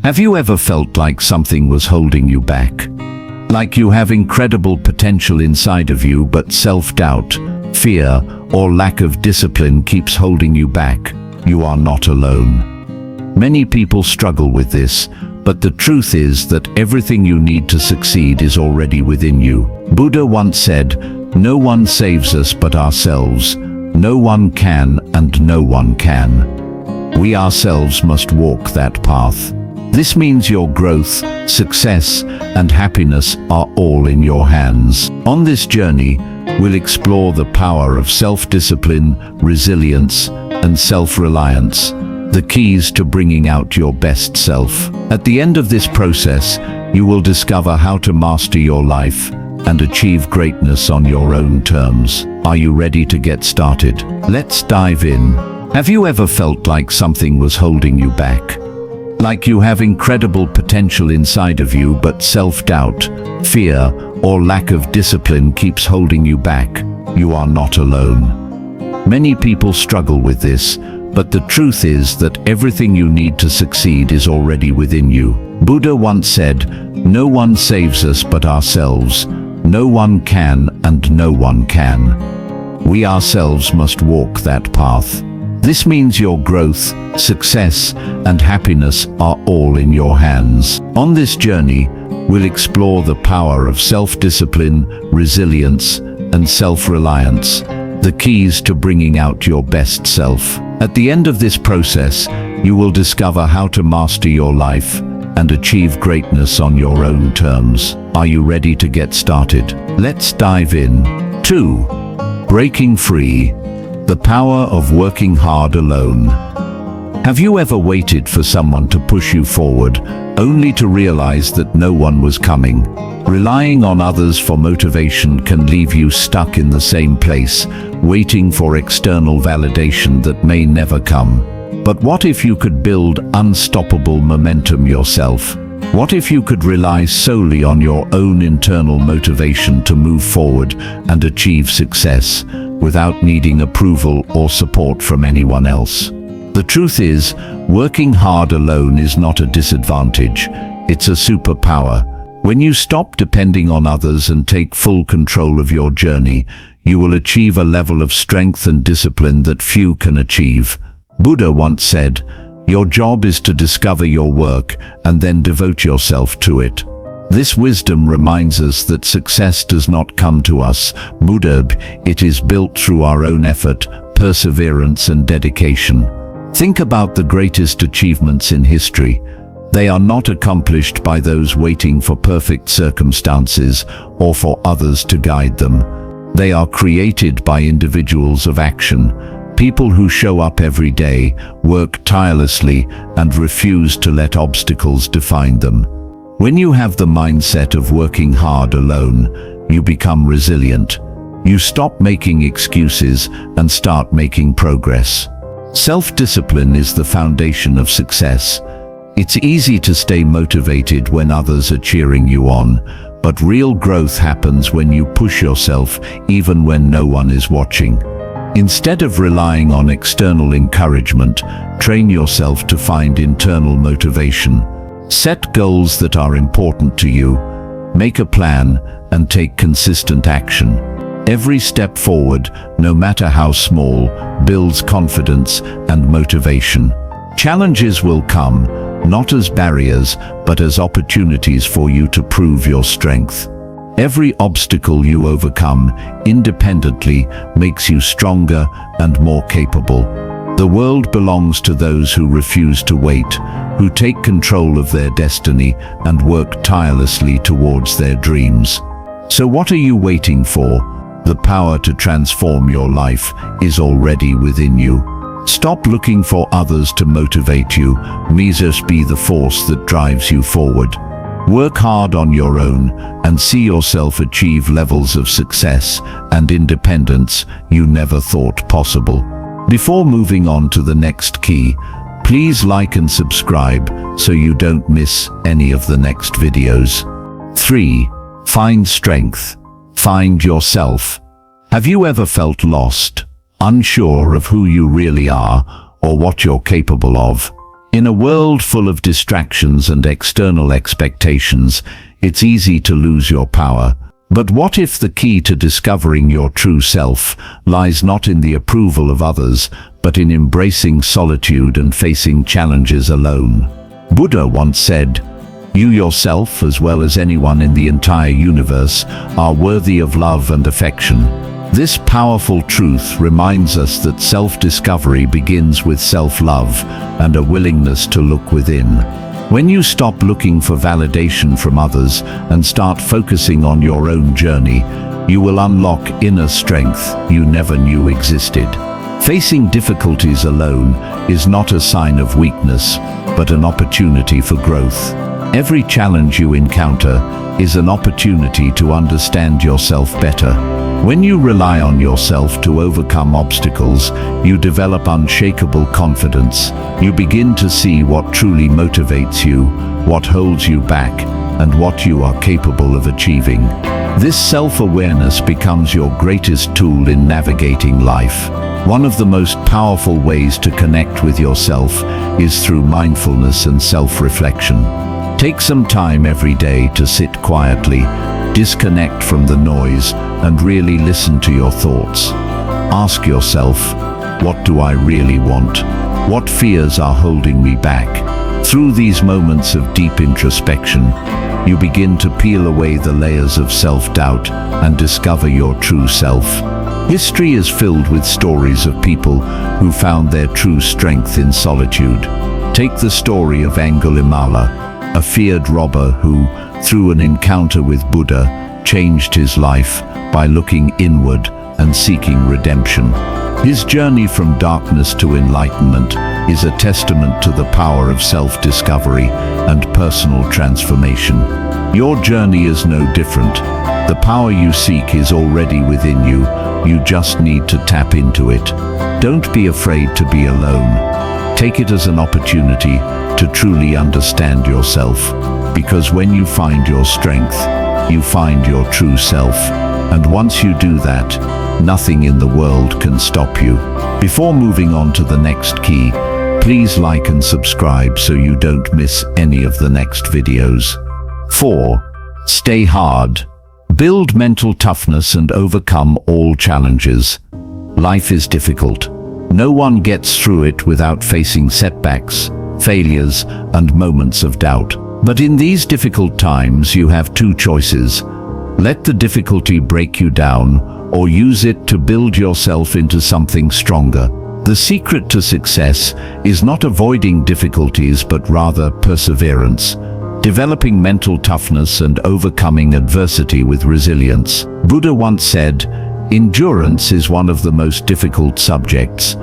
Have you ever felt like something was holding you back? Like you have incredible potential inside of you, but self-doubt, fear, or lack of discipline keeps holding you back? You are not alone. Many people struggle with this, but the truth is that everything you need to succeed is already within you. Buddha once said, "No one saves us but ourselves. No one can and no one can." We ourselves must walk that path. This means your growth, success, and happiness are all in your hands. On this journey, we'll explore the power of self-discipline, resilience, and self-reliance, the keys to bringing out your best self. At the end of this process, you will discover how to master your life and achieve greatness on your own terms. Are you ready to get started? Let's dive in. Have you ever felt like something was holding you back? Like you have incredible potential inside of you, but self-doubt, fear, or lack of discipline keeps holding you back? You are not alone. Many people struggle with this, but the truth is that everything you need to succeed is already within you. Buddha once said, "No one saves us but ourselves. No one can and no one can." We ourselves must walk that path. This means your growth, success, and happiness are all in your hands. On this journey, we'll explore the power of self-discipline, resilience, and self-reliance, the keys to bringing out your best self. At the end of this process, you will discover how to master your life and achieve greatness on your own terms. Are you ready to get started? Let's dive in. 2. Breaking free. The power of working hard alone. Have you ever waited for someone to push you forward, only to realize that no one was coming? Relying on others for motivation can leave you stuck in the same place, waiting for external validation that may never come. But what if you could build unstoppable momentum yourself? What if you could rely solely on your own internal motivation to move forward and achieve success, without needing approval or support from anyone else? The truth is, working hard alone is not a disadvantage, it's a superpower. When you stop depending on others and take full control of your journey, you will achieve a level of strength and discipline that few can achieve. Buddha once said, "Your job is to discover your work and then devote yourself to it." This wisdom reminds us that success does not come to us, it is built through our own effort, perseverance, and dedication. Think about the greatest achievements in history. They are not accomplished by those waiting for perfect circumstances or for others to guide them. They are created by individuals of action, people who show up every day, work tirelessly, and refuse to let obstacles define them. When you have the mindset of working hard alone, you become resilient. You stop making excuses and start making progress. Self-discipline is the foundation of success. It's easy to stay motivated when others are cheering you on, but real growth happens when you push yourself even when no one is watching. Instead of relying on external encouragement, train yourself to find internal motivation. Set goals that are important to you, make a plan, and take consistent action. Every step forward, no matter how small, builds confidence and motivation. Challenges will come, not as barriers, but as opportunities for you to prove your strength. Every obstacle you overcome independently makes you stronger and more capable. The world belongs to those who refuse to wait, who take control of their destiny and work tirelessly towards their dreams. So what are you waiting for? The power to transform your life is already within you. Stop looking for others to motivate you. Just be the force that drives you forward. Work hard on your own and see yourself achieve levels of success and independence you never thought possible. Before moving on to the next key, please like and subscribe so you don't miss any of the next videos. 3. Find strength. Find yourself. Have you ever felt lost, unsure of who you really are or what you're capable of? In a world full of distractions and external expectations, it's easy to lose your power. But what if the key to discovering your true self lies not in the approval of others, but in embracing solitude and facing challenges alone? Buddha once said, "You yourself, as well as anyone in the entire universe, are worthy of love and affection." This powerful truth reminds us that self-discovery begins with self-love and a willingness to look within. When you stop looking for validation from others and start focusing on your own journey, you will unlock inner strength you never knew existed. Facing difficulties alone is not a sign of weakness, but an opportunity for growth. Every challenge you encounter is an opportunity to understand yourself better. When you rely on yourself to overcome obstacles, you develop unshakable confidence. You begin to see what truly motivates you, what holds you back, and what you are capable of achieving. This self-awareness becomes your greatest tool in navigating life. One of the most powerful ways to connect with yourself is through mindfulness and self-reflection. Take some time every day to sit quietly, disconnect from the noise, and really listen to your thoughts. Ask yourself, what do I really want? What fears are holding me back? Through these moments of deep introspection, you begin to peel away the layers of self-doubt and discover your true self. History is filled with stories of people who found their true strength in solitude. Take the story of Angulimala, a feared robber who, through an encounter with Buddha, changed his life by looking inward and seeking redemption. His journey from darkness to enlightenment is a testament to the power of self-discovery and personal transformation. Your journey is no different. The power you seek is already within you. You just need to tap into it. Don't be afraid to be alone. Take it as an opportunity to truly understand yourself, because when you find your strength, you find your true self. And once you do that, nothing in the world can stop you. Before moving on to the next key, please like and subscribe so you don't miss any of the next videos. 4. Stay hard. Build mental toughness and overcome all challenges. Life is difficult. No one gets through it without facing setbacks, failures, and moments of doubt. But in these difficult times, you have two choices. Let the difficulty break you down, or use it to build yourself into something stronger. The secret to success is not avoiding difficulties, but rather perseverance, developing mental toughness and overcoming adversity with resilience. Buddha once said, "Endurance is one of the most difficult subjects,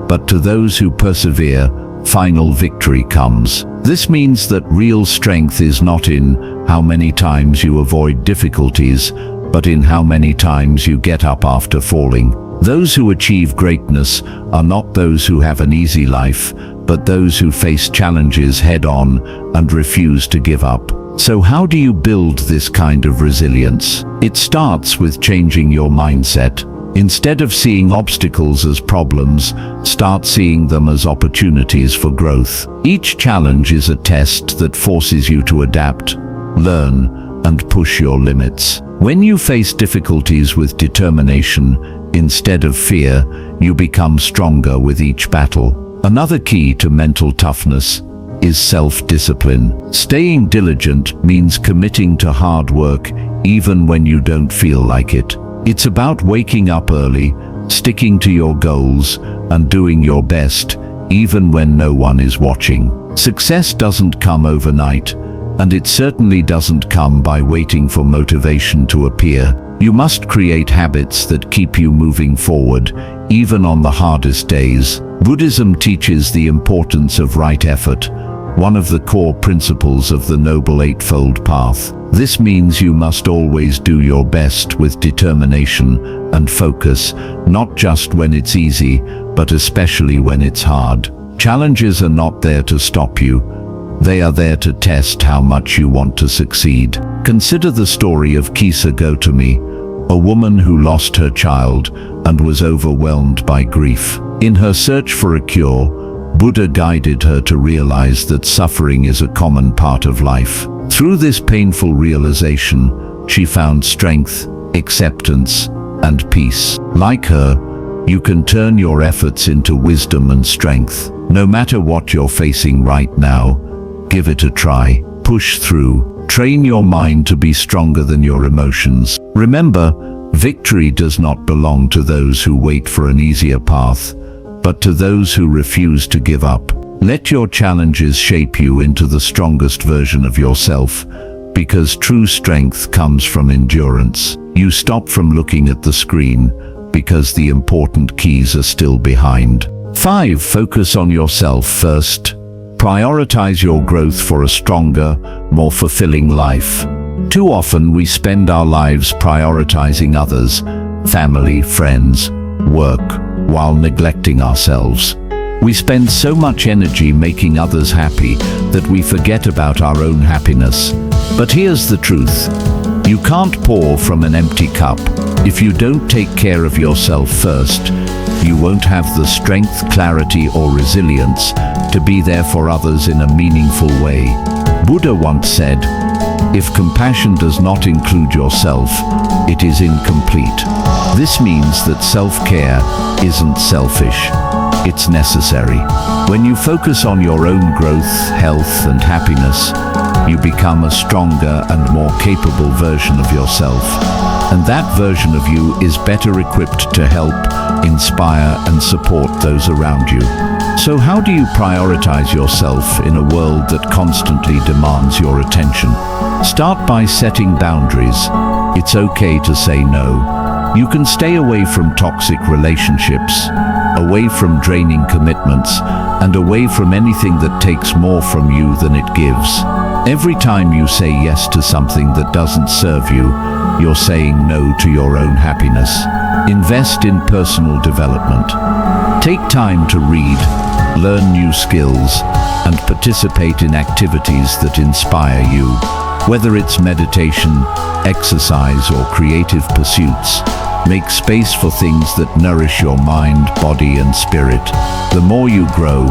but to those who persevere, final victory comes." This means that real strength is not in how many times you avoid difficulties, but in how many times you get up after falling. Those who achieve greatness are not those who have an easy life, but those who face challenges head-on and refuse to give up. So how do you build this kind of resilience? It starts with changing your mindset. Instead of seeing obstacles as problems, start seeing them as opportunities for growth. Each challenge is a test that forces you to adapt, learn, and push your limits. When you face difficulties with determination instead of fear, you become stronger with each battle. Another key to mental toughness is self-discipline. Staying diligent means committing to hard work even when you don't feel like it. It's about waking up early, sticking to your goals, and doing your best, even when no one is watching. Success doesn't come overnight, and it certainly doesn't come by waiting for motivation to appear. You must create habits that keep you moving forward, even on the hardest days. Buddhism teaches the importance of right effort, one of the core principles of the Noble Eightfold Path. This means you must always do your best with determination and focus, not just when it's easy, but especially when it's hard. Challenges are not there to stop you. They are there to test how much you want to succeed. Consider the story of Kisa Gotami, a woman who lost her child and was overwhelmed by grief. In her search for a cure, Buddha guided her to realize that suffering is a common part of life. Through this painful realization, she found strength, acceptance, and peace. Like her, you can turn your efforts into wisdom and strength. No matter what you're facing right now, give it a try. Push through. Train your mind to be stronger than your emotions. Remember, victory does not belong to those who wait for an easier path, but to those who refuse to give up. Let your challenges shape you into the strongest version of yourself, because true strength comes from endurance. You stop from looking at the screen, because the important keys are still behind. 5. Focus on yourself first. Prioritize your growth for a stronger, more fulfilling life. Too often we spend our lives prioritizing others, family, friends, work, while neglecting ourselves. We spend so much energy making others happy that we forget about our own happiness. But here's the truth. You can't pour from an empty cup. If you don't take care of yourself first, you won't have the strength, clarity, or resilience to be there for others in a meaningful way. Buddha once said, "If compassion does not include yourself, it is incomplete." This means that self-care isn't selfish. It's necessary. When you focus on your own growth, health, and happiness, you become a stronger and more capable version of yourself. And that version of you is better equipped to help, inspire, and support those around you. So how do you prioritize yourself in a world that constantly demands your attention? Start by setting boundaries. It's okay to say no. You can stay away from toxic relationships, away from draining commitments, and away from anything that takes more from you than it gives. Every time you say yes to something that doesn't serve you, you're saying no to your own happiness. Invest in personal development. Take time to read, learn new skills, and participate in activities that inspire you. Whether it's meditation, exercise, or creative pursuits, make space for things that nourish your mind, body, and spirit. The more you grow,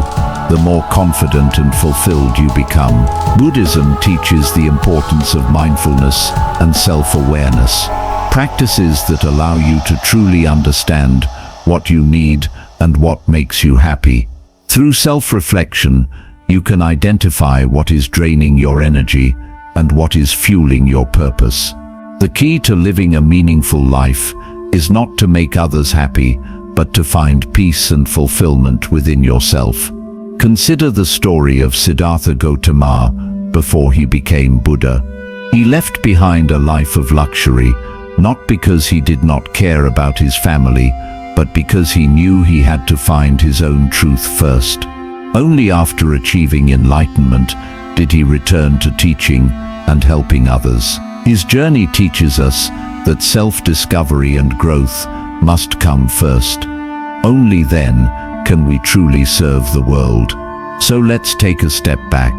the more confident and fulfilled you become. Buddhism teaches the importance of mindfulness and self-awareness, practices that allow you to truly understand what you need and what makes you happy. Through self-reflection, you can identify what is draining your energy and what is fueling your purpose. The key to living a meaningful life is not to make others happy, but to find peace and fulfillment within yourself. Consider the story of Siddhartha Gautama before he became Buddha. He left behind a life of luxury, not because he did not care about his family, but because he knew he had to find his own truth first. Only after achieving enlightenment did he return to teaching and helping others. His journey teaches us that self-discovery and growth must come first. Only then can we truly serve the world. So let's take a step back.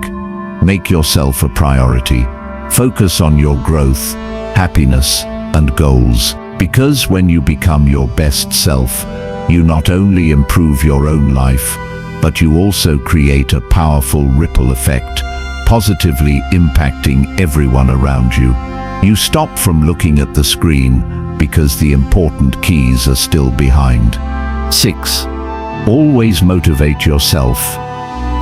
Make yourself a priority. Focus on your growth, happiness, and goals. Because when you become your best self, you not only improve your own life, but you also create a powerful ripple effect, positively impacting everyone around you. You stop from looking at the screen because the important keys are still behind. 6. Always motivate yourself.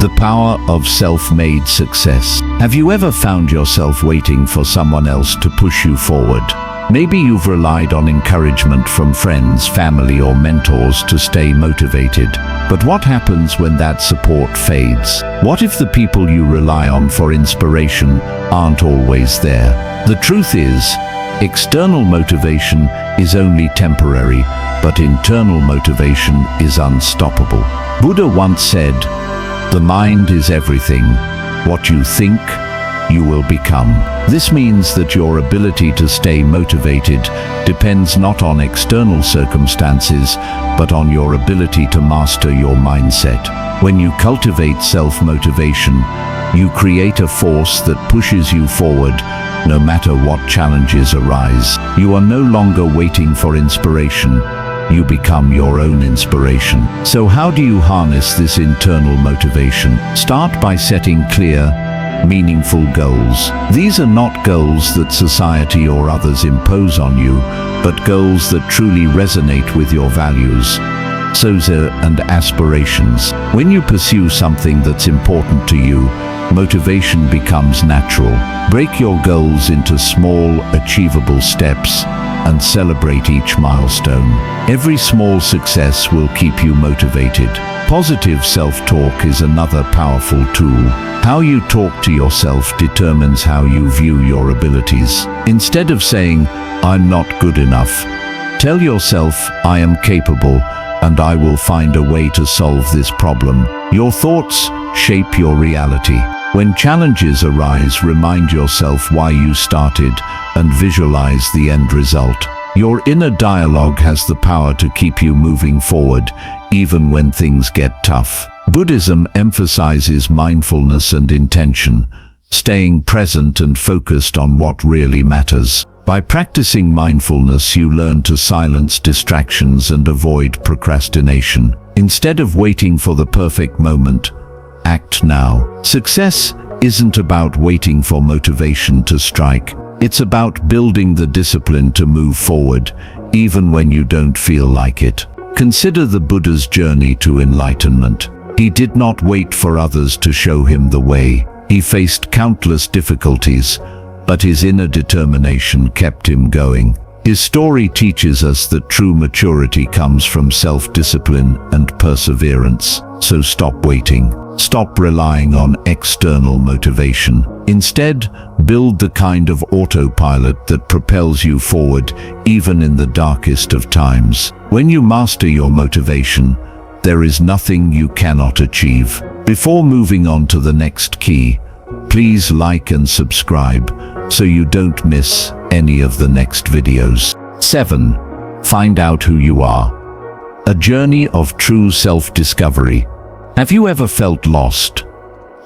The power of self-made success. Have you ever found yourself waiting for someone else to push you forward? Maybe you've relied on encouragement from friends, family, or mentors to stay motivated. But what happens when that support fades? What if the people you rely on for inspiration aren't always there? The truth is, external motivation is only temporary, but internal motivation is unstoppable. Buddha once said, "The mind is everything. What you think, you will become." This means that your ability to stay motivated depends not on external circumstances, but on your ability to master your mindset. When you cultivate self-motivation, you create a force that pushes you forward, no matter what challenges arise. You are no longer waiting for inspiration. you become your own inspiration. So how do you harness this internal motivation? Start by setting clear, meaningful goals. These are not goals that society or others impose on you, but goals that truly resonate with your values and aspirations. When you pursue something that's important to you, motivation becomes natural. Break your goals into small, achievable steps and celebrate each milestone. Every small success will keep you motivated. Positive self-talk is another powerful tool. How you talk to yourself determines how you view your abilities. Instead of saying, "I'm not good enough," tell yourself, "I am capable, and I will find a way to solve this problem." Your thoughts shape your reality. When challenges arise, remind yourself why you started and visualize the end result. Your inner dialogue has the power to keep you moving forward, even when things get tough. Buddhism emphasizes mindfulness and intention, staying present and focused on what really matters. By practicing mindfulness, you learn to silence distractions and avoid procrastination. Instead of waiting for the perfect moment, act now. Success isn't about waiting for motivation to strike. It's about building the discipline to move forward, even when you don't feel like it. Consider the Buddha's journey to enlightenment. He did not wait for others to show him the way. He faced countless difficulties, but his inner determination kept him going. His story teaches us that true maturity comes from self-discipline and perseverance. So stop waiting. Stop relying on external motivation. Instead, build the kind of autopilot that propels you forward even in the darkest of times. When you master your motivation, there is nothing you cannot achieve. Before moving on to the next key, please like and subscribe so you don't miss any of the next videos. 7. Find out who you are. A journey of true self-discovery. Have you ever felt lost,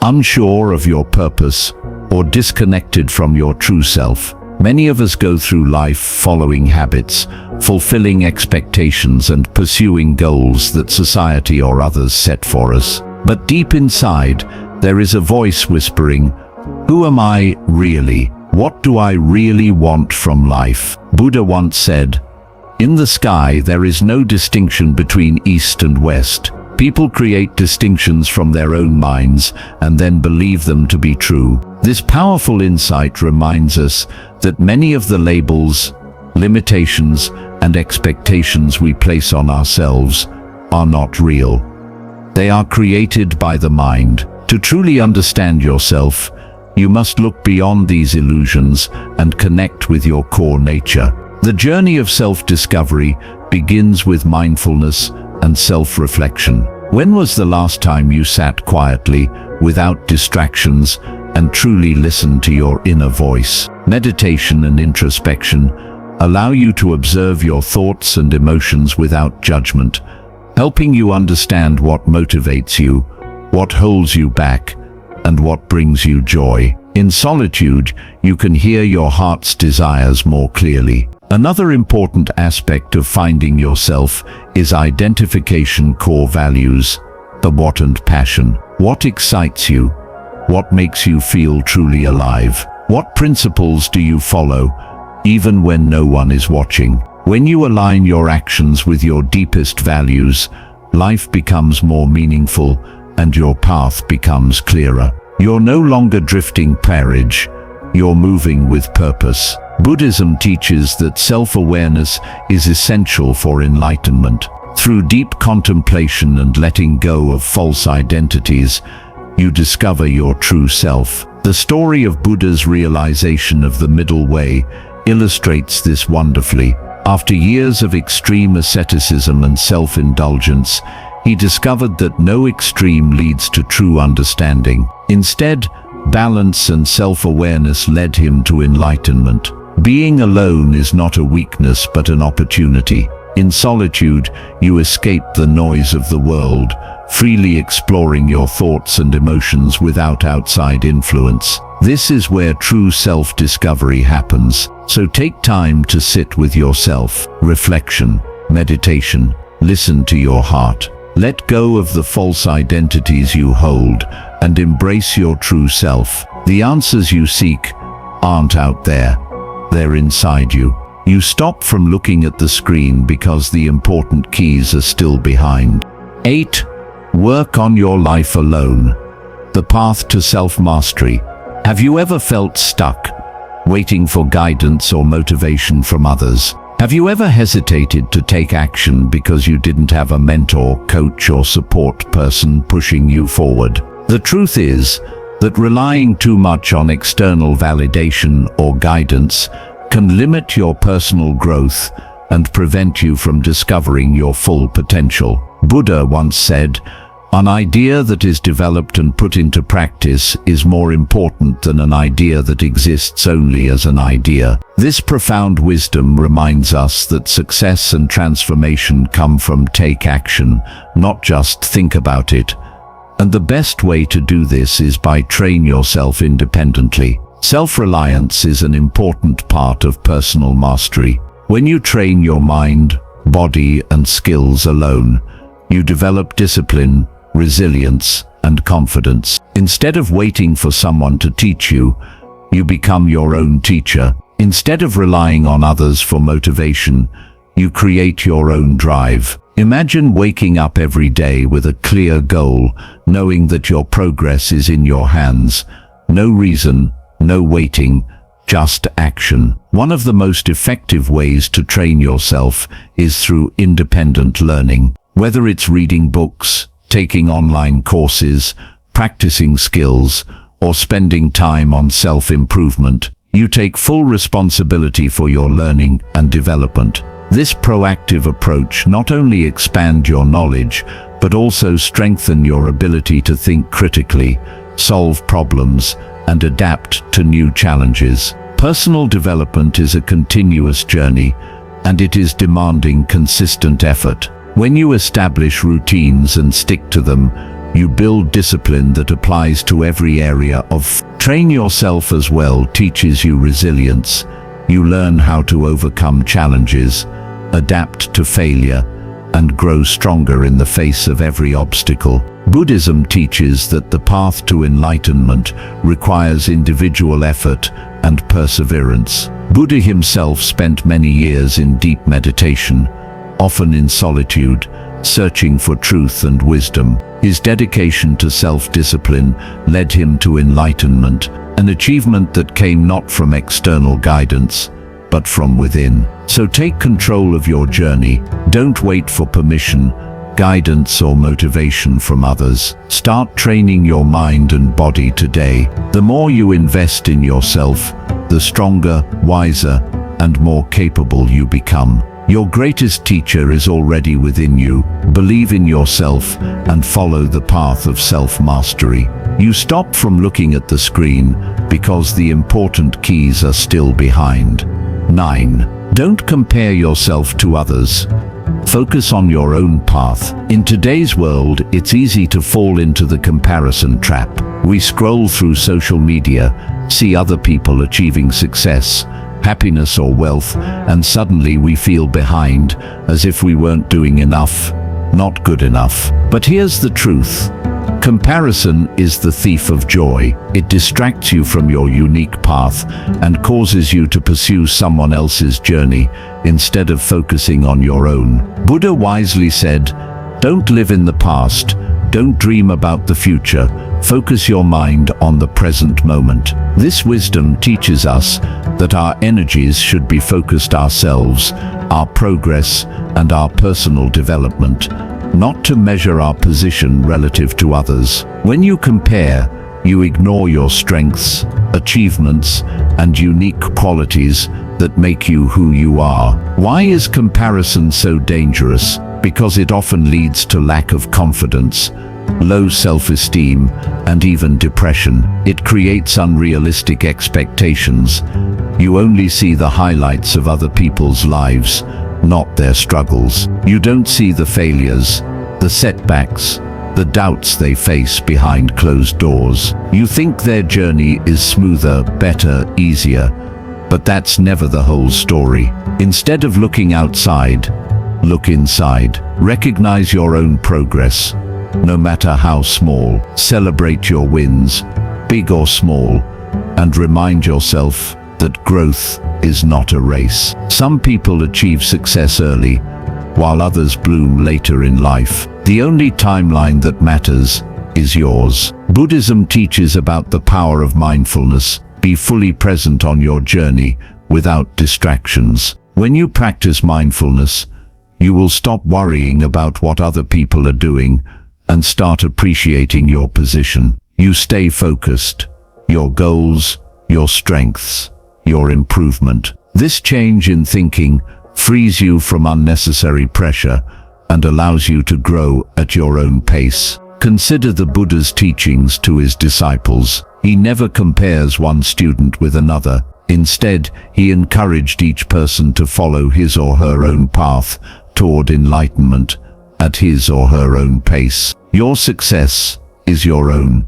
unsure of your purpose, or disconnected from your true self? Many of us go through life following habits, fulfilling expectations, and pursuing goals that society or others set for us. But deep inside, there is a voice whispering, "Who am I really? What do I really want from life?" Buddha once said, "In the sky there is no distinction between east and west." People create distinctions from their own minds and then believe them to be true. This powerful insight reminds us that many of the labels, limitations, and expectations we place on ourselves are not real. They are created by the mind. To truly understand yourself, you must look beyond these illusions and connect with your core nature. The journey of self-discovery begins with mindfulness and self-reflection. When was the last time you sat quietly, without distractions, and truly listened to your inner voice? Meditation and introspection allow you to observe your thoughts and emotions without judgment, helping you understand what motivates you, what holds you back, and what brings you joy. In solitude, you can hear your heart's desires more clearly. Another important aspect of finding yourself is identification core values, the what and passion. What excites you? What makes you feel truly alive? What principles do you follow, even when no one is watching? When you align your actions with your deepest values, life becomes more meaningful and your path becomes clearer. You're no longer drifting parage, you're moving with purpose. Buddhism teaches that self-awareness is essential for enlightenment. Through deep contemplation and letting go of false identities, you discover your true self. The story of Buddha's realization of the middle way illustrates this wonderfully. After years of extreme asceticism and self-indulgence, he discovered that no extreme leads to true understanding. Instead, balance and self-awareness led him to enlightenment. Being alone is not a weakness but an opportunity. In solitude, you escape the noise of the world, freely exploring your thoughts and emotions without outside influence. This is where true self-discovery happens. So take time to sit with yourself. Reflection. Meditation. Listen to your heart. Let go of the false identities you hold and embrace your true self. The answers you seek aren't out there. They're inside you. You stop from looking at the screen because the important keys are still behind. 8. Work on your life alone. The path to self-mastery. Have you ever felt stuck, waiting for guidance or motivation from others? Have you ever hesitated to take action because you didn't have a mentor, coach, or support person pushing you forward? The truth is that relying too much on external validation or guidance can limit your personal growth and prevent you from discovering your full potential. Buddha once said, "An idea that is developed and put into practice is more important than an idea that exists only as an idea." This profound wisdom reminds us that success and transformation come from take action, not just think about it. And the best way to do this is by train yourself independently. Self-reliance is an important part of personal mastery. When you train your mind, body, and skills alone, you develop discipline, resilience, and confidence. Instead of waiting for someone to teach you, you become your own teacher. Instead of relying on others for motivation, you create your own drive. Imagine waking up every day with a clear goal, knowing that your progress is in your hands. No reason, no waiting, just action. One of the most effective ways to train yourself is through independent learning. Whether it's reading books, taking online courses, practicing skills, or spending time on self-improvement, you take full responsibility for your learning and development. This proactive approach not only expands your knowledge, but also strengthens your ability to think critically, solve problems, and adapt to new challenges. Personal development is a continuous journey, and it is demanding consistent effort. When you establish routines and stick to them, you build discipline that applies to every area of. Train yourself as well teaches you resilience. You learn how to overcome challenges, adapt to failure, and grow stronger in the face of every obstacle. Buddhism teaches that the path to enlightenment requires individual effort and perseverance. Buddha himself spent many years in deep meditation, often in solitude, searching for truth and wisdom. His dedication to self-discipline led him to enlightenment, an achievement that came not from external guidance, but from within. So take control of your journey. Don't wait for permission, guidance, or motivation from others. Start training your mind and body today. The more you invest in yourself, the stronger, wiser, and more capable you become. Your greatest teacher is already within you. Believe in yourself and follow the path of self-mastery. You stop from looking at the screen because the important keys are still behind. 9. Don't compare yourself to others. Focus on your own path. In today's world, it's easy to fall into the comparison trap. We scroll through social media, see other people achieving success, happiness, or wealth, and suddenly we feel behind, as if we weren't doing enough, not good enough. But here's the truth. Comparison is the thief of joy. It distracts you from your unique path and causes you to pursue someone else's journey instead of focusing on your own. Buddha wisely said, "Don't live in the past, don't dream about the future, focus your mind on the present moment." This wisdom teaches us that our energies should be focused ourselves, our progress, and our personal development, not to measure our position relative to others. When you compare, you ignore your strengths, achievements, and unique qualities that make you who you are. Why is comparison so dangerous? Because it often leads to lack of confidence, low self-esteem, and even depression. It creates unrealistic expectations. You only see the highlights of other people's lives, not their struggles. You don't see the failures, the setbacks, the doubts they face behind closed doors. You think their journey is smoother, better, easier, but that's never the whole story. Instead of looking outside, Look inside. Recognize your own progress, no matter how small. Celebrate your wins, big or small, and remind yourself that growth is not a race. Some people achieve success early, while others bloom later in life. The only timeline that matters is yours. Buddhism teaches about the power of mindfulness. Be fully present on your journey without distractions. When you practice mindfulness, you will stop worrying about what other people are doing and start appreciating your position. You stay focused, your goals, your strengths, your improvement. This change in thinking frees you from unnecessary pressure and allows you to grow at your own pace. Consider the Buddha's teachings to his disciples. He never compares one student with another. Instead, he encouraged each person to follow his or her own path toward enlightenment at his or her own pace. Your success is your own.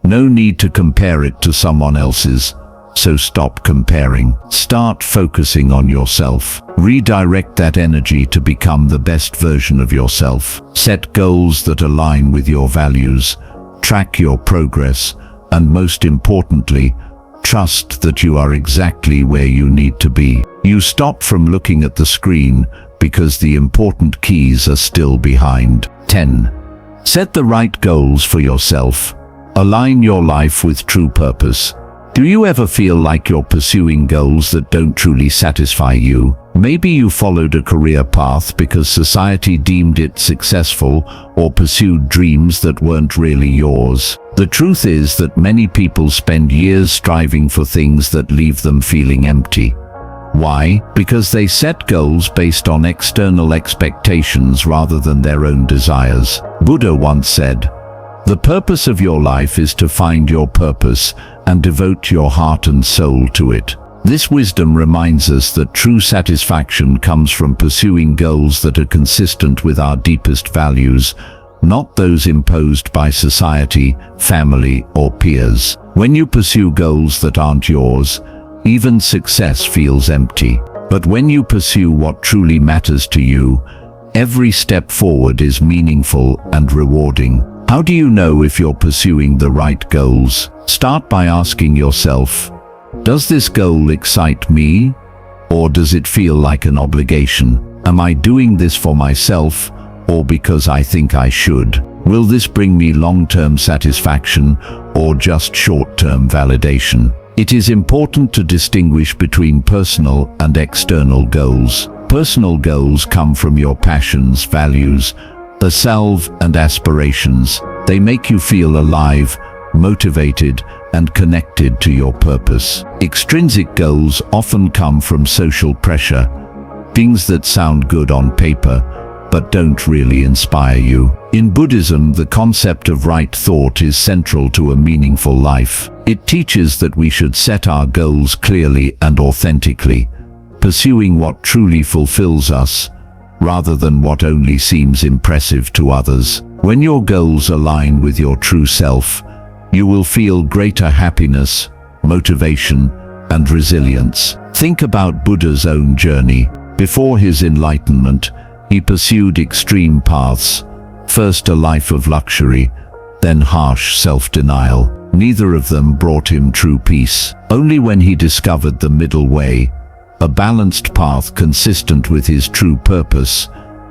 No need to compare it to someone else's. So stop comparing. Start focusing on yourself. Redirect that energy to become the best version of yourself. Set goals that align with your values. Track your progress, and most importantly, trust that you are exactly where you need to be. You stop from looking at the screen because the important keys are still behind. 10. Set the right goals for yourself. Align your life with true purpose. Do you ever feel like you're pursuing goals that don't truly satisfy you? Maybe you followed a career path because society deemed it successful, or pursued dreams that weren't really yours. The truth is that many people spend years striving for things that leave them feeling empty. Why? Because they set goals based on external expectations rather than their own desires. Buddha once said, "The purpose of your life is to find your purpose and devote your heart and soul to it." This wisdom reminds us that true satisfaction comes from pursuing goals that are consistent with our deepest values, not those imposed by society, family, or peers. When you pursue goals that aren't yours, even success feels empty. But when you pursue what truly matters to you, every step forward is meaningful and rewarding. How do you know if you're pursuing the right goals? Start by asking yourself, does this goal excite me, or does it feel like an obligation? Am I doing this for myself, or because I think I should? Will this bring me long-term satisfaction, or just short-term validation? It is important to distinguish between personal and external goals. Personal goals come from your passions, values, the self, and aspirations. They make you feel alive, motivated, and connected to your purpose. Extrinsic goals often come from social pressure, things that sound good on paper, but don't really inspire you. In Buddhism, the concept of right thought is central to a meaningful life. It teaches that we should set our goals clearly and authentically, pursuing what truly fulfills us, rather than what only seems impressive to others. When your goals align with your true self, you will feel greater happiness, motivation, and resilience. Think about Buddha's own journey. Before his enlightenment, he pursued extreme paths, first a life of luxury, then harsh self-denial. Neither of them brought him true peace. Only when he discovered the middle way, a balanced path consistent with his true purpose,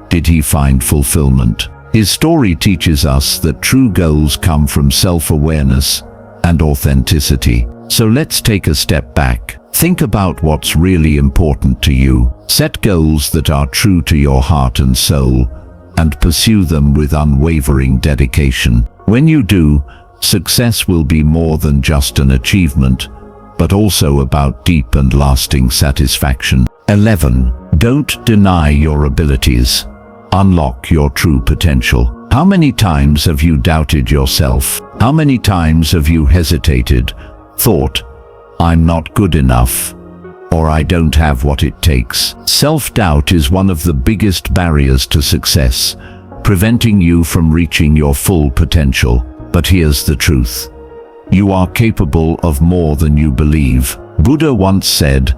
did he find fulfillment. His story teaches us that true goals come from self-awareness and authenticity. So let's take a step back. Think about what's really important to you. Set goals that are true to your heart and soul, and pursue them with unwavering dedication. When you do, success will be more than just an achievement, but also about deep and lasting satisfaction. 11. Don't deny your abilities. Unlock your true potential. How many times have you doubted yourself? How many times have you hesitated, thought, "I'm not good enough," or "I don't have what it takes"? Self-doubt is one of the biggest barriers to success, preventing you from reaching your full potential. But here's the truth. You are capable of more than you believe. Buddha once said,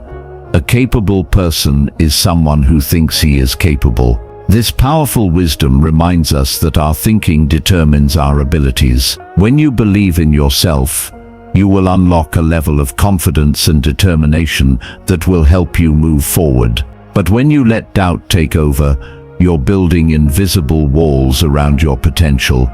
"A capable person is someone who thinks he is capable." This powerful wisdom reminds us that our thinking determines our abilities. When you believe in yourself, you will unlock a level of confidence and determination that will help you move forward. But when you let doubt take over, you're building invisible walls around your potential,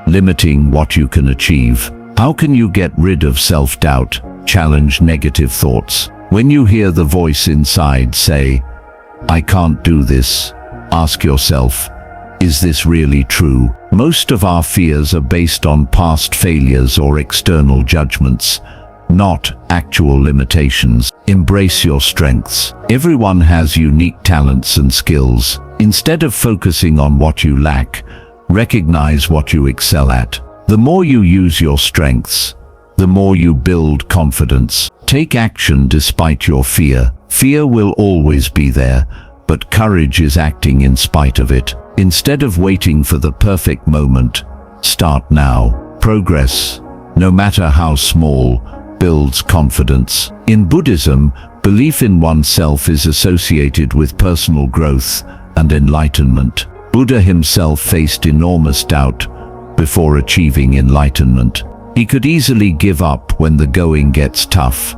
limiting what you can achieve. How can you get rid of self-doubt? Challenge negative thoughts. When you hear the voice inside say, "I can't do this," ask yourself, is this really true? Most of our fears are based on past failures or external judgments, not actual limitations. Embrace your strengths. Everyone has unique talents and skills. Instead of focusing on what you lack, recognize what you excel at. The more you use your strengths, the more you build confidence. Take action despite your fear. Fear will always be there, but courage is acting in spite of it. Instead of waiting for the perfect moment, start now. Progress, no matter how small, builds confidence. In Buddhism, belief in oneself is associated with personal growth and enlightenment. Buddha himself faced enormous doubt before achieving enlightenment. He could easily give up when the going gets tough,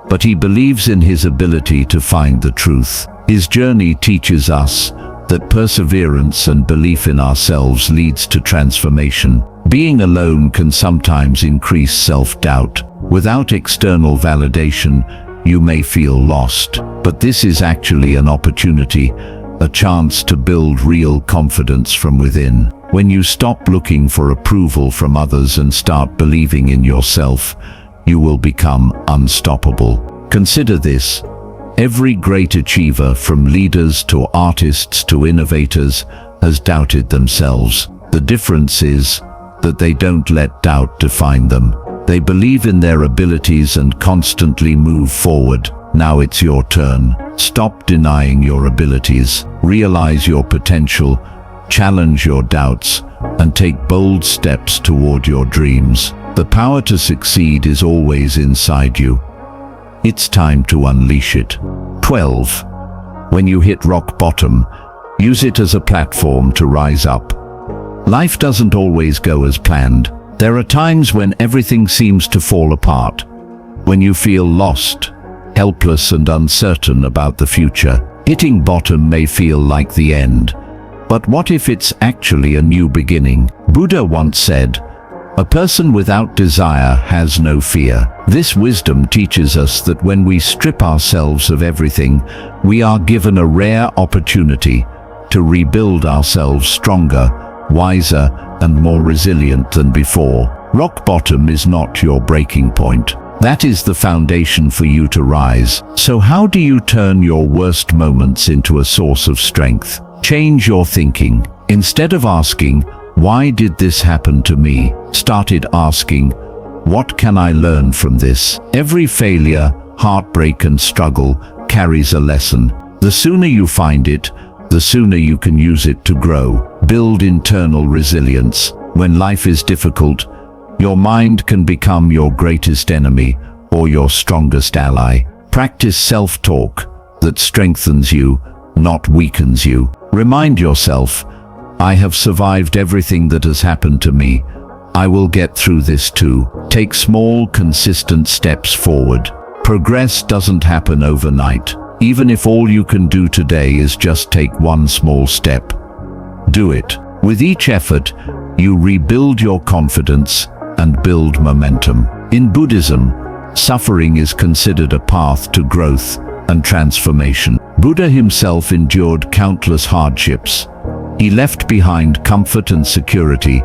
but he believes in his ability to find the truth. His journey teaches us that perseverance and belief in ourselves leads to transformation. Being alone can sometimes increase self-doubt. Without external validation, you may feel lost, but this is actually an opportunity, a chance to build real confidence from within. When you stop looking for approval from others and start believing in yourself, you will become unstoppable. Consider this. Every great achiever, from leaders to artists to innovators, has doubted themselves. The difference is that they don't let doubt define them. They believe in their abilities and constantly move forward. Now it's your turn. Stop denying your abilities. Realize your potential, challenge your doubts, and take bold steps toward your dreams. The power to succeed is always inside you. It's time to unleash it. 12. When you hit rock bottom, use it as a platform to rise up. Life doesn't always go as planned. There are times when everything seems to fall apart, when you feel lost, helpless and uncertain about the future. Hitting bottom may feel like the end, but what if it's actually a new beginning? Buddha once said, "A person without desire has no fear." This wisdom teaches us that when we strip ourselves of everything, we are given a rare opportunity to rebuild ourselves stronger, wiser, and more resilient than before. Rock bottom is not your breaking point. That is the foundation for you to rise. So how do you turn your worst moments into a source of strength? Change your thinking. Instead of asking, "Why did this happen to me?" started asking, "What can I learn from this?" Every failure, heartbreak, and struggle carries a lesson. The sooner you find it, the sooner you can use it to grow. Build internal resilience. When life is difficult, your mind can become your greatest enemy or your strongest ally. Practice self-talk that strengthens you, not weakens you. Remind yourself, "I have survived everything that has happened to me. I will get through this too." Take small, consistent steps forward. Progress doesn't happen overnight. Even if all you can do today is just take one small step, do it. With each effort, you rebuild your confidence and build momentum. In Buddhism, suffering is considered a path to growth and transformation. Buddha himself endured countless hardships. He left behind comfort and security,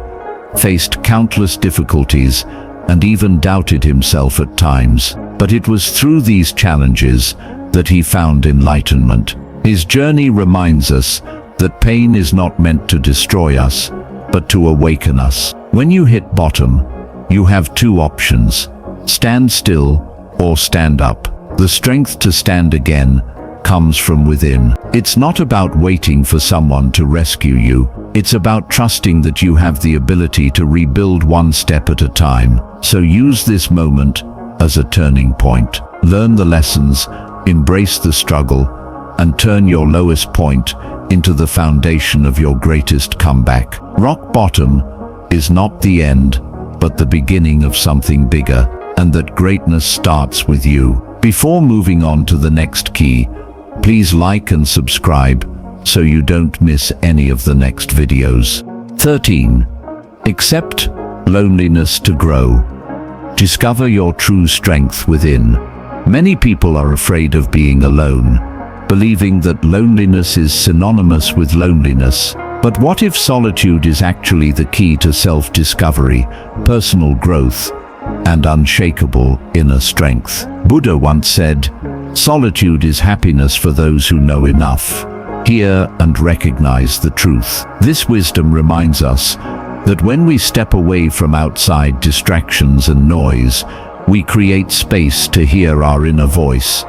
faced countless difficulties, and even doubted himself at times. But it was through these challenges that he found enlightenment. His journey reminds us that pain is not meant to destroy us, but to awaken us. When you hit bottom, you have two options: stand still or stand up. The strength to stand again comes from within. It's not about waiting for someone to rescue you. It's about trusting that you have the ability to rebuild one step at a time. So use this moment as a turning point. Learn the lessons, embrace the struggle, and turn your lowest point into the foundation of your greatest comeback. Rock bottom is not the end, but the beginning of something bigger, and that greatness starts with you. Before moving on to the next key, please like and subscribe so you don't miss any of the next videos. 13. Accept loneliness to grow. Discover your true strength within. Many people are afraid of being alone, believing that loneliness is synonymous with loneliness. But what if solitude is actually the key to self-discovery, personal growth, and unshakable inner strength? Buddha once said, "Solitude is happiness for those who know enough, hear and recognize the truth." This wisdom reminds us that when we step away from outside distractions and noise, we create space to hear our inner voice,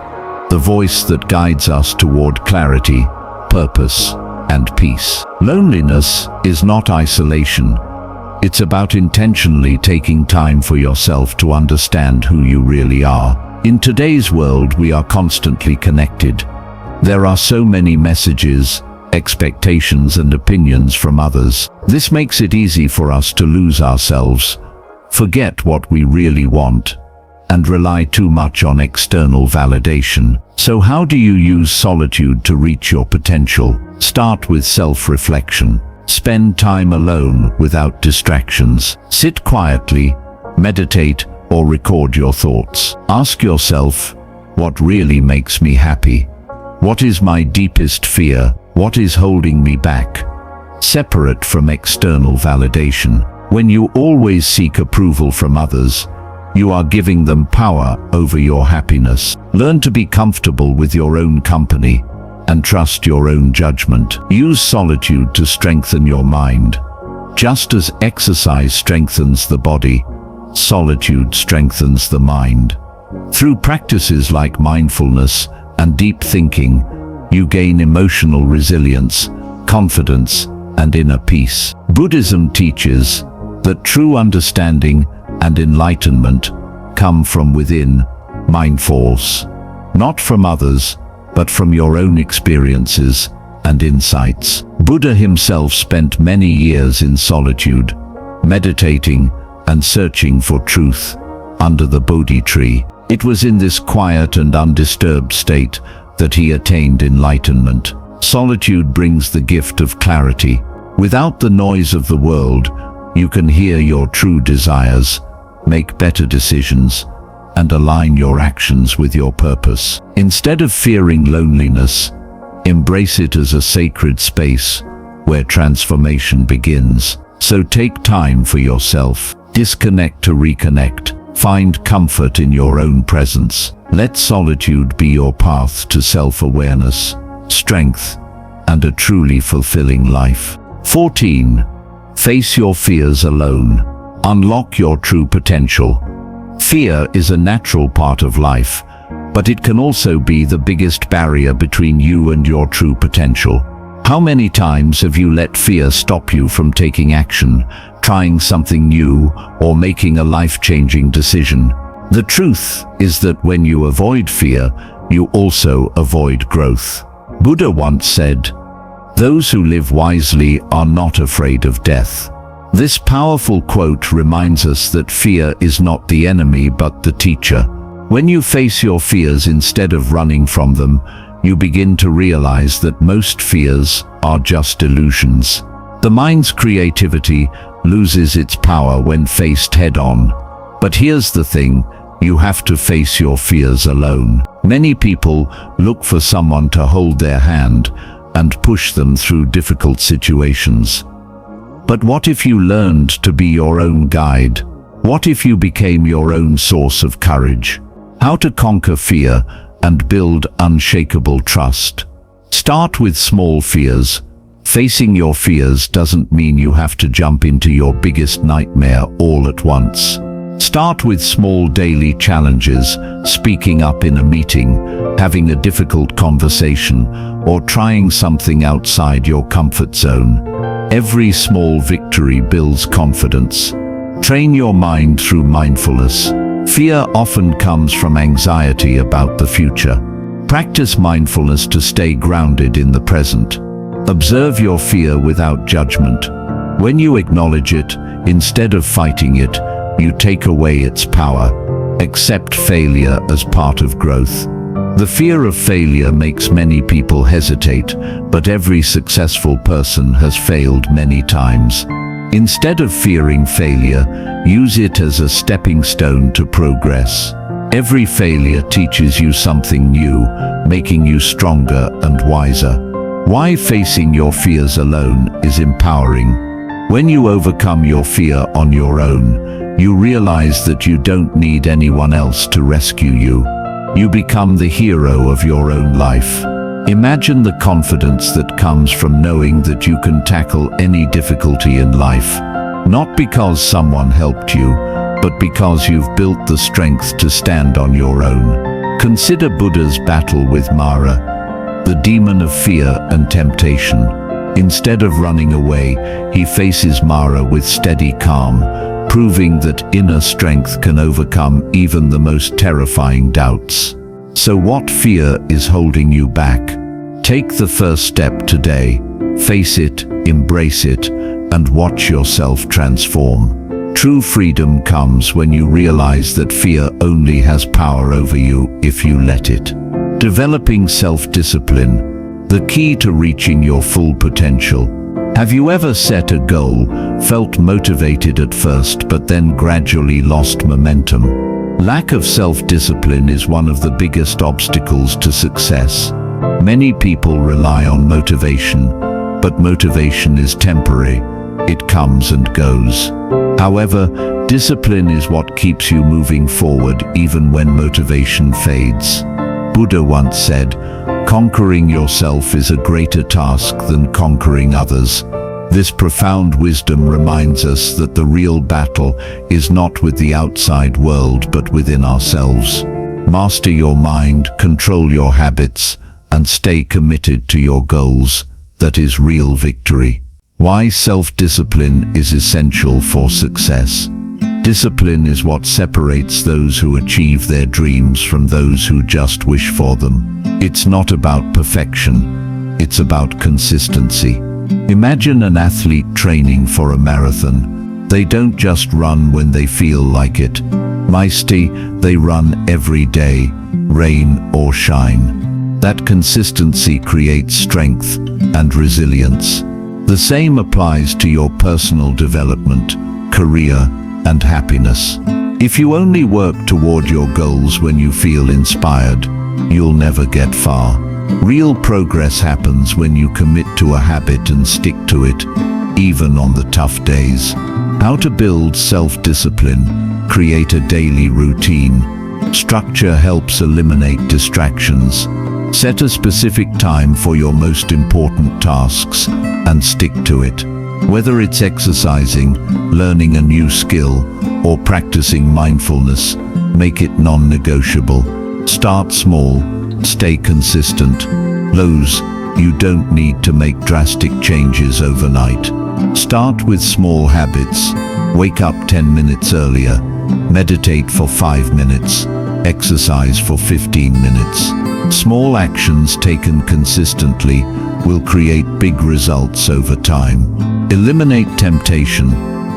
the voice that guides us toward clarity, purpose, and peace. Loneliness is not isolation. It's about intentionally taking time for yourself to understand who you really are. In today's world, we are constantly connected. There are so many messages, expectations, and opinions from others. This makes it easy for us to lose ourselves, forget what we really want, and rely too much on external validation. So how do you use solitude to reach your potential? Start with self-reflection. Spend time alone without distractions. Sit quietly, meditate, or record your thoughts. Ask yourself, what really makes me happy? What is my deepest fear? What is holding me back? Separate from external validation. When you always seek approval from others, you are giving them power over your happiness. Learn to be comfortable with your own company and trust your own judgment. Use solitude to strengthen your mind. Just as exercise strengthens the body, solitude strengthens the mind. Through practices like mindfulness and deep thinking, you gain emotional resilience, confidence, and inner peace. Buddhism teaches that true understanding and enlightenment come from within, mind force, not from others, but from your own experiences and insights. Buddha himself spent many years in solitude, meditating and searching for truth under the Bodhi tree. It was in this quiet and undisturbed state that he attained enlightenment. Solitude brings the gift of clarity. Without the noise of the world, you can hear your true desires, make better decisions, and align your actions with your purpose. Instead of fearing loneliness, embrace it as a sacred space where transformation begins. So take time for yourself. Disconnect to reconnect. Find comfort in your own presence. Let solitude be your path to self-awareness, strength, and a truly fulfilling life. 14. Face your fears alone. Unlock your true potential. Fear is a natural part of life, but it can also be the biggest barrier between you and your true potential. How many times have you let fear stop you from taking action, trying something new, or making a life-changing decision? The truth is that when you avoid fear, you also avoid growth. Buddha once said, "Those who live wisely are not afraid of death." This powerful quote reminds us that fear is not the enemy but the teacher. When you face your fears instead of running from them, you begin to realize that most fears are just illusions. The mind's creativity loses its power when faced head-on. But here's the thing, you have to face your fears alone. Many people look for someone to hold their hand and push them through difficult situations. But what if you learned to be your own guide? What if you became your own source of courage? How to conquer fear and build unshakable trust. Start with small fears. Facing your fears doesn't mean you have to jump into your biggest nightmare all at once. Start with small daily challenges, speaking up in a meeting, having a difficult conversation, or trying something outside your comfort zone. Every small victory builds confidence. Train your mind through mindfulness. Fear often comes from anxiety about the future. Practice mindfulness to stay grounded in the present. Observe your fear without judgment. When you acknowledge it, instead of fighting it, you take away its power. Accept failure as part of growth. The fear of failure makes many people hesitate, but every successful person has failed many times. Instead of fearing failure, use it as a stepping stone to progress. Every failure teaches you something new, making you stronger and wiser. Why facing your fears alone is empowering. When you overcome your fear on your own, you realize that you don't need anyone else to rescue you. You become the hero of your own life. Imagine the confidence that comes from knowing that you can tackle any difficulty in life, not because someone helped you, but because you've built the strength to stand on your own. Consider Buddha's battle with Mara, the demon of fear and temptation. Instead of running away, he faces Mara with steady calm, proving that inner strength can overcome even the most terrifying doubts. So what fear is holding you back? Take the first step today. Face it, embrace it, and watch yourself transform. True freedom comes when you realize that fear only has power over you if you let it. Developing self-discipline, the key to reaching your full potential. Have you ever set a goal, felt motivated at first but then gradually lost momentum? Lack of self-discipline is one of the biggest obstacles to success. Many people rely on motivation, but motivation is temporary. It comes and goes. However, discipline is what keeps you moving forward even when motivation fades. Buddha once said, "Conquering yourself is a greater task than conquering others." This profound wisdom reminds us that the real battle is not with the outside world but within ourselves. Master your mind, control your habits, and stay committed to your goals. That is real victory. Why self-discipline is essential for success. Discipline is what separates those who achieve their dreams from those who just wish for them. It's not about perfection, it's about consistency. Imagine an athlete training for a marathon. They don't just run when they feel like it. They run every day, rain or shine. That consistency creates strength and resilience. The same applies to your personal development, career, and happiness. If you only work toward your goals when you feel inspired, you'll never get far. Real progress happens when you commit to a habit and stick to it, even on the tough days. How to build self-discipline. Create a daily routine. Structure helps eliminate distractions. Set a specific time for your most important tasks and stick to it. Whether it's exercising, learning a new skill, or practicing mindfulness, make it non-negotiable. Start small, stay consistent. You don't need to make drastic changes overnight. Start with small habits. Wake up 10 minutes earlier. Meditate for 5 minutes. Exercise for 15 minutes. Small actions taken consistently will create big results over time. Eliminate temptation.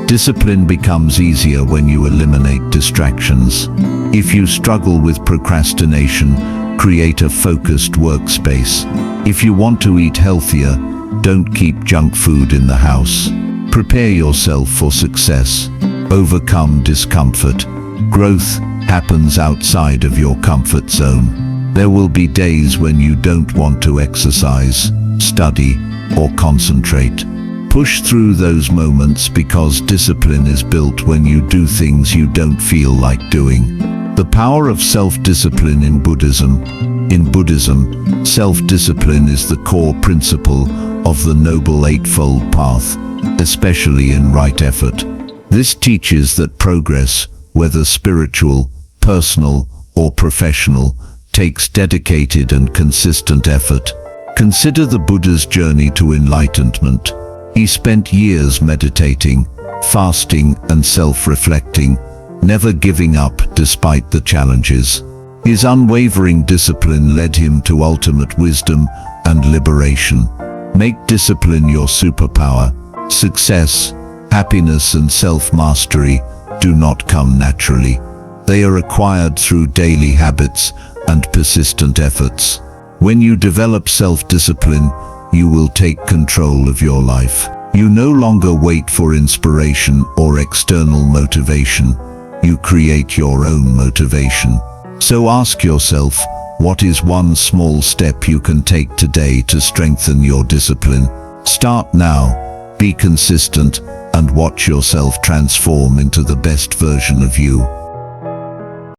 Discipline becomes easier when you eliminate distractions. If you struggle with procrastination, create a focused workspace. If you want to eat healthier, don't keep junk food in the house. Prepare yourself for success. Overcome discomfort. Growth happens outside of your comfort zone. There will be days when you don't want to exercise, study, or concentrate. Push through those moments because discipline is built when you do things you don't feel like doing. The power of self-discipline in Buddhism. In Buddhism, self-discipline is the core principle of the Noble Eightfold Path, especially in right effort. This teaches that progress, whether spiritual, personal, or professional, takes dedicated and consistent effort. Consider the Buddha's journey to enlightenment. He spent years meditating, fasting, and self-reflecting, never giving up despite the challenges. His unwavering discipline led him to ultimate wisdom and liberation. Make discipline your superpower. Success, happiness and self-mastery do not come naturally. They are acquired through daily habits and persistent efforts. When you develop self-discipline, you will take control of your life. You no longer wait for inspiration or external motivation. You create your own motivation. So ask yourself, what is one small step you can take today to strengthen your discipline? Start now, be consistent, and watch yourself transform into the best version of you.